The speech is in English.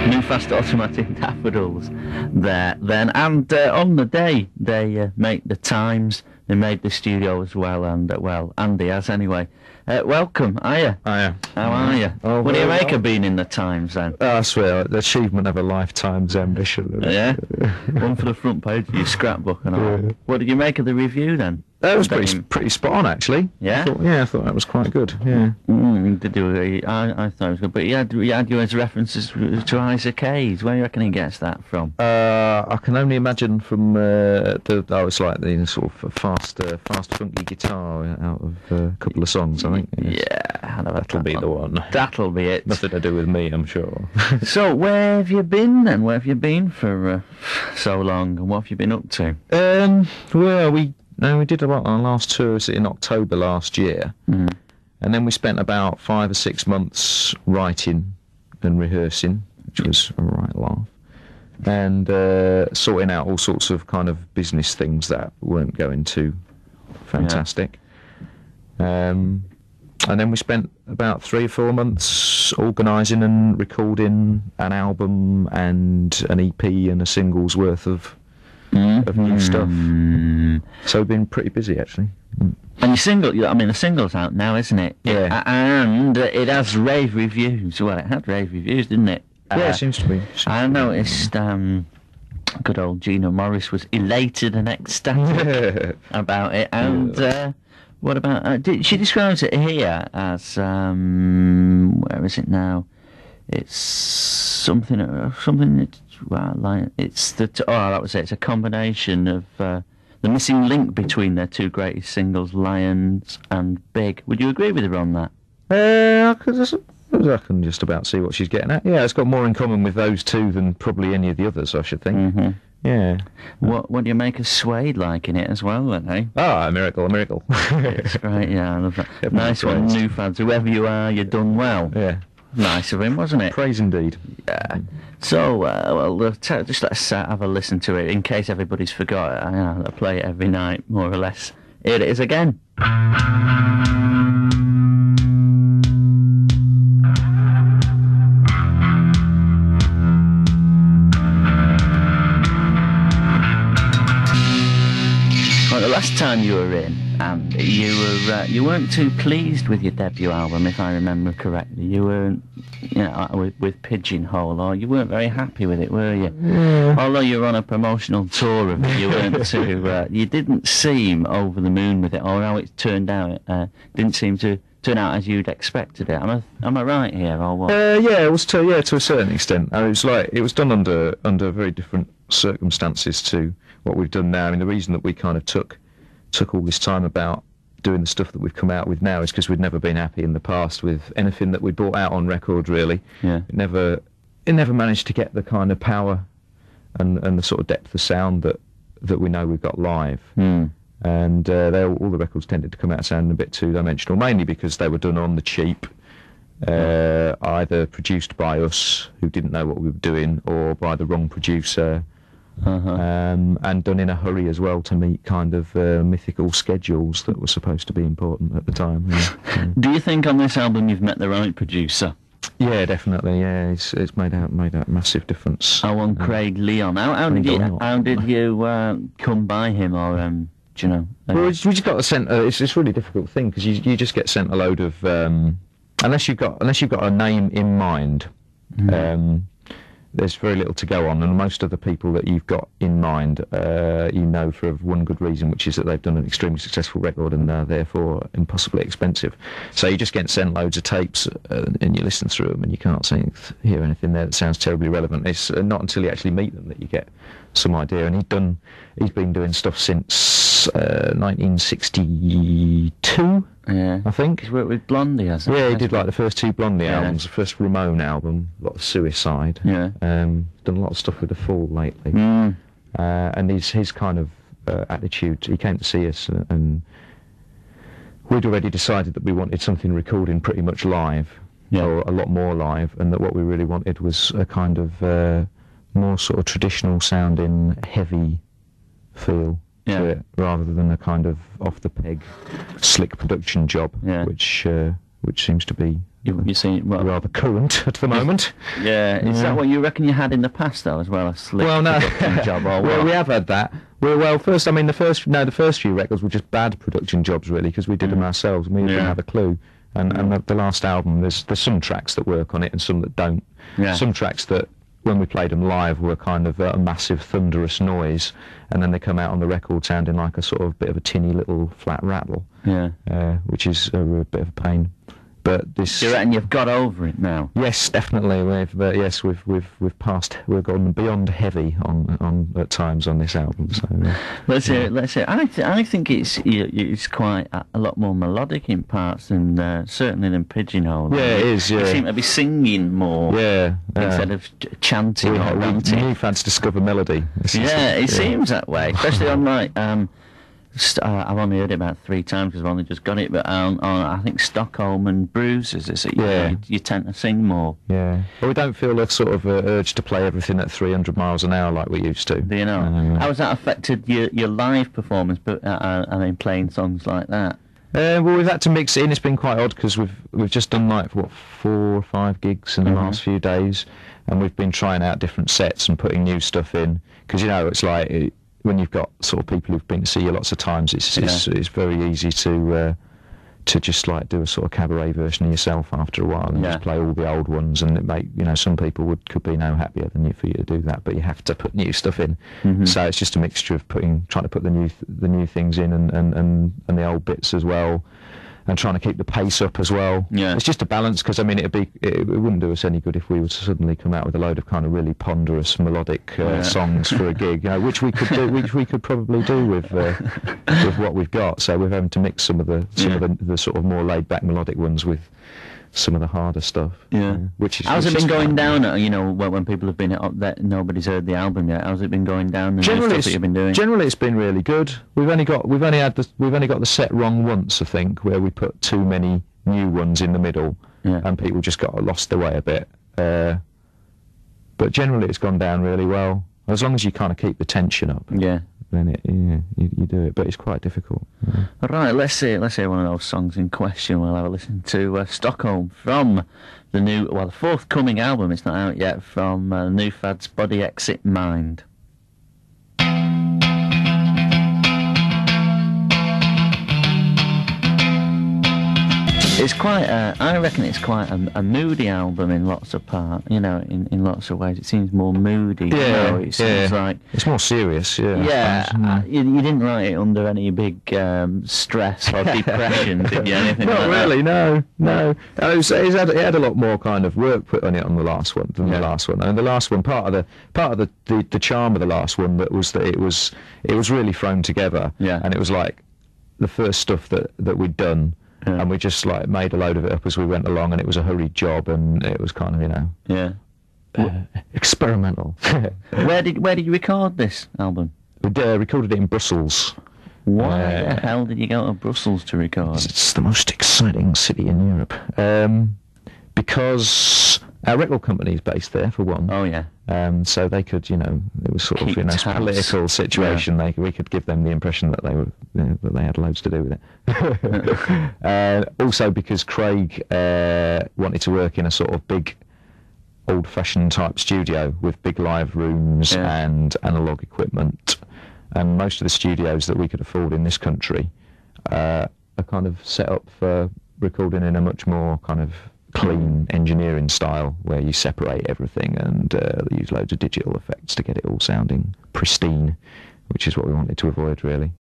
New Fast Automatic Daffodils there then, and on the day they make the Times, they made the studio as well, and well, Andy has anyway. Welcome, hiya. Hiya. How are you? Oh, what do you make of being in the Times then? I swear, the achievement of a lifetime's ambition. Yeah? One for the front page of your scrapbook and all. Yeah. What did you make of the review then? That was pretty spot on, actually. Yeah? I thought that was quite good, yeah. Did you, I thought it was good, but you had you as references to Isaac Hayes. Where do you reckon he gets that from? I can only imagine from it's like the sort of fast funky guitar out of a couple of songs, I think. Yes. Yeah, that'll be the one. That'll be it. Nothing to do with me, I'm sure. So, where have you been then? Where have you been for so long, and what have you been up to? Well, we did our last tour in October last year, and then we spent about 5 or 6 months writing and rehearsing, which was a right laugh, and sorting out all sorts of kind of business things that weren't going too fantastic. Yeah. And then we spent about 3 or 4 months organising and recording an album and an EP and a single's worth of new stuff. So we've been pretty busy, actually. And your single, the single's out now, isn't it? Yeah. And it has rave reviews. Well, it had rave reviews, didn't it? Yeah, it seems to be. I noticed good old Gina Morris was elated and ecstatic about it. And what about... she describes it here as... where is it now? It's something... Well, like it's that was it. It's a combination of the missing link between their two greatest singles, Lions and Big. Would you agree with her on that? I can just about see what she's getting at. Yeah, it's got more in common with those two than probably any of the others, I should think. Mm-hmm. Yeah. What do you make of Suede liking it as well, then, eh? Ah, a miracle. It's great, yeah, I love that. Yeah, nice one, new fans. Whoever you are, you've done well. Yeah. Nice of him, wasn't it? Praise indeed. Yeah. So, just let's have a listen to it in case everybody's forgot. I play it every night, more or less. Here it is again. Well, the last time you were in, and you weren't too pleased with your debut album, if I remember correctly. You weren't, with Pigeonhole, or you weren't very happy with it, were you? Yeah. Although you were on a promotional tour of it, you weren't too. You didn't seem over the moon with it, or how it turned out. Didn't seem to turn out as you'd expected it. Am I right here, or what? Yeah, it was to a certain extent. It was done under very different circumstances to what we've done now. I mean, the reason that we kind of took all this time about doing the stuff that we've come out with now is because we'd never been happy in the past with anything that we brought out on record, really. Yeah. It never managed to get the kind of power and the sort of depth of sound that we know we've got live. And all the records tended to come out sounding a bit two-dimensional, mainly because they were done on the cheap, either produced by us, who didn't know what we were doing, or by the wrong producer, and done in a hurry as well to meet kind of mythical schedules that were supposed to be important at the time. Yeah. Do you think on this album you've met the right producer? Yeah, definitely. Yeah, it's made out a massive difference. I want Craig Leon. How did you come by him, or do you know? Well, we just got sent. It's a really difficult thing because you just get sent a load of unless you've got a name in mind. There's very little to go on, and most of the people that you've got in mind, for one good reason, which is that they've done an extremely successful record and are therefore impossibly expensive. So you just get sent loads of tapes, and you listen through them, and you can't hear anything there that sounds terribly relevant. It's not until you actually meet them that you get some idea. And he's been doing stuff since 1962. Yeah, I think. He's worked with Blondie, hasn't he? Yeah, he did like the first 2 Blondie albums, the first Ramone album, a lot of Suicide. Yeah. Done a lot of stuff with The Fall lately. And his kind of attitude, he came to see us and we'd already decided that we wanted something recording pretty much live, or a lot more live, and that what we really wanted was a kind of more sort of traditional sounding, heavy feel. To it, rather than a kind of off-the-peg, slick production job, which which seems to be You see, well, rather current at the moment. yeah. Is that what you reckon you had in the past though, as well? A slick production job, or well, what? we have had that. The first few records were just bad production jobs, really, because we did them ourselves and we didn't have a clue. And the last album, there's some tracks that work on it and some that don't. Yeah. Some tracks that, when we played them live, were kind of a massive thunderous noise, and then they come out on the record sounding like a sort of bit of a tinny little flat rattle. Yeah. Which is a bit of a pain. But this. Do you reckon you've got over it now? Yes, definitely. We've gone beyond heavy on at times on this album. So Let's hear it. I think it's quite a lot more melodic in parts than certainly than Pigeonhole. Yeah, it is. Yeah. You seem to be singing more. Yeah. Instead of chanting or ranting. New fans discover melody. It seems that way, especially on like. I've only heard it about 3 times because I've only just got it, but on I think Stockholm and Bruises, is it? You tend to sing more. Yeah. But we don't feel a sort of urge to play everything at 300 miles an hour like we used to. Do you know? How has that affected your live performance? But I mean, playing songs like that. Well, we've had to mix it in. It's been quite odd because we've just done like 4 or 5 gigs in the last few days, and we've been trying out different sets and putting new stuff in because it's like. When you've got sort of people who've been to see you lots of times, it's very easy to just like do a sort of cabaret version of yourself after a while and just play all the old ones, and it some people could be no happier than you for you to do that, but you have to put new stuff in. So it's just a mixture of trying to put the new things in and the old bits as well, and trying to keep the pace up as well. Yeah. It's just a balance, because I mean it wouldn't do us any good if we were to suddenly come out with a load of kind of really ponderous melodic songs for a gig, which we could probably do with what we've got. So we're having to mix some of the sort of more laid back melodic ones with some of the harder stuff. Yeah. Which is. How's it been going down? When people have been up that nobody's heard the album yet. How's it been going down? The stuff that you've been doing. Generally, it's been really good. We've only got the set wrong once, I think, where we put too many new ones in the middle, and people just got lost their way a bit. But generally, it's gone down really well. As long as you kind of keep the tension up. Yeah. Then you do it, but it's quite difficult. Yeah. Right, let's hear one of those songs in question. We'll have a listen to Stockholm from the forthcoming album. It's not out yet, from New Fad's Body Exit Mind. It's quite. I reckon it's quite a moody album in lots of parts. In lots of ways, it seems more moody. Yeah, it seems like it's more serious. Yeah. Yeah, you didn't write it under any big stress or depression, did you? Anything Not like really. That? No. It had a lot more kind of work put on it on the last one than the last one. And the last one, part of the charm of the last one, that was that it was really thrown together. Yeah. And it was like the first stuff that we'd done. Yeah. And we just like made a load of it up as we went along, and it was a hurried job, and it was kind of experimental. Where did you record this album? We recorded it in Brussels. Why the hell did you go to Brussels to record? It's the most exciting city in Europe. Because our record company is based there, for one. Oh yeah. So they could, it was sort of political situation. Yeah. We could give them the impression that they had loads to do with it. Also because Craig wanted to work in a sort of big, old-fashioned type studio with big live rooms and analog equipment, and most of the studios that we could afford in this country are kind of set up for recording in a much more kind of clean engineering style, where you separate everything and use loads of digital effects to get it all sounding pristine, which is what we wanted to avoid, really.